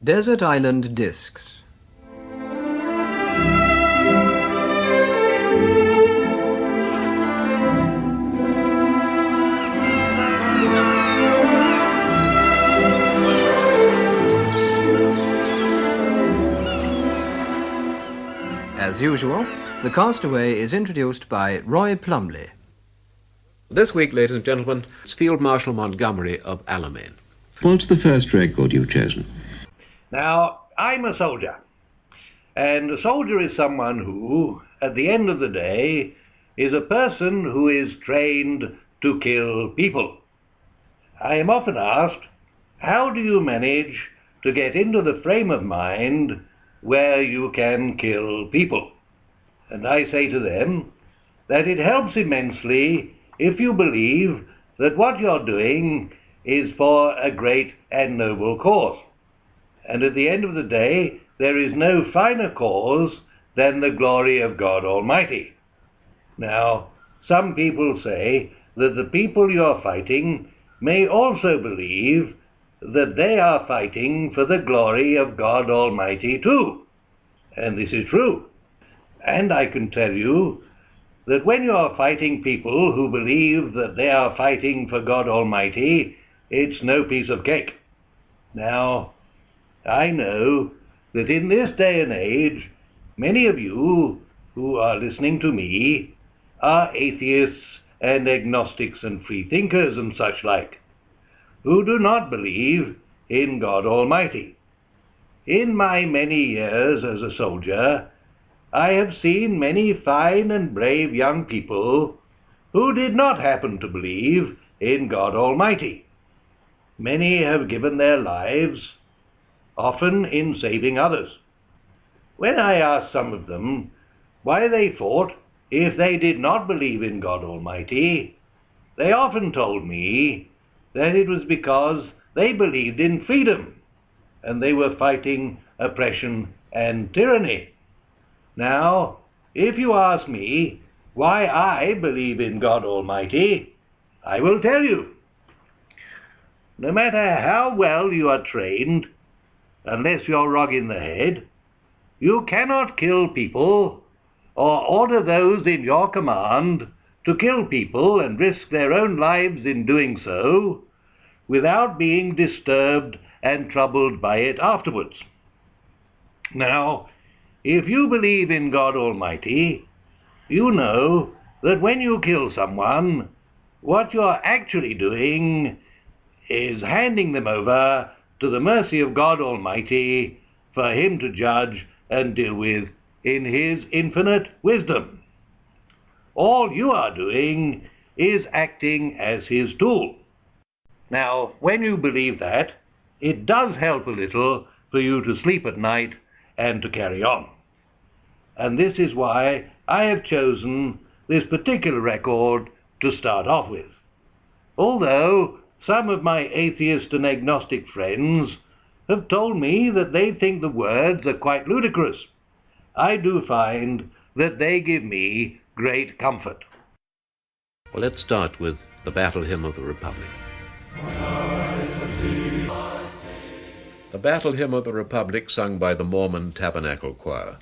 Desert Island Discs. As usual, the castaway is introduced by Roy Plomley. This week, ladies and gentlemen, it's Field Marshal Montgomery of Alamein. What's the first record you've chosen? Now, I'm a soldier, and a soldier is someone who, at the end of the day, is a person who is trained to kill people. I am often asked, how do you manage to get into the frame of mind where you can kill people? And I say to them that it helps immensely if you believe that what you're doing is for a great and noble cause. And at the end of the day, there is no finer cause than the glory of God Almighty. Now, some people say that the people you're fighting may also believe that they are fighting for the glory of God Almighty too. And this is true. And I can tell you that when you are fighting people who believe that they are fighting for God Almighty, it's no piece of cake. Now, I know that in this day and age, many of you who are listening to me are atheists and agnostics and freethinkers and such like, who do not believe in God Almighty. In my many years as a soldier, I have seen many fine and brave young people who did not happen to believe in God Almighty. Many have given their lives, often in saving others. When I asked some of them why they fought if they did not believe in God Almighty, they often told me that it was because they believed in freedom and they were fighting oppression and tyranny. Now, if you ask me why I believe in God Almighty, I will tell you. No matter how well you are trained, unless you're wrong in the head, you cannot kill people or order those in your command to kill people and risk their own lives in doing so without being disturbed and troubled by it afterwards. Now, if you believe in God Almighty, you know that when you kill someone, what you're actually doing is handing them over to the mercy of God Almighty for Him to judge and deal with in His infinite wisdom. All you are doing is acting as His tool. Now, when you believe that, it does help a little for you to sleep at night and to carry on. And this is why I have chosen this particular record to start off with. Although some of my atheist and agnostic friends have told me that they think the words are quite ludicrous, I do find that they give me great comfort. Well, let's start with the Battle Hymn of the Republic. The Battle Hymn of the Republic, sung by the Mormon Tabernacle Choir.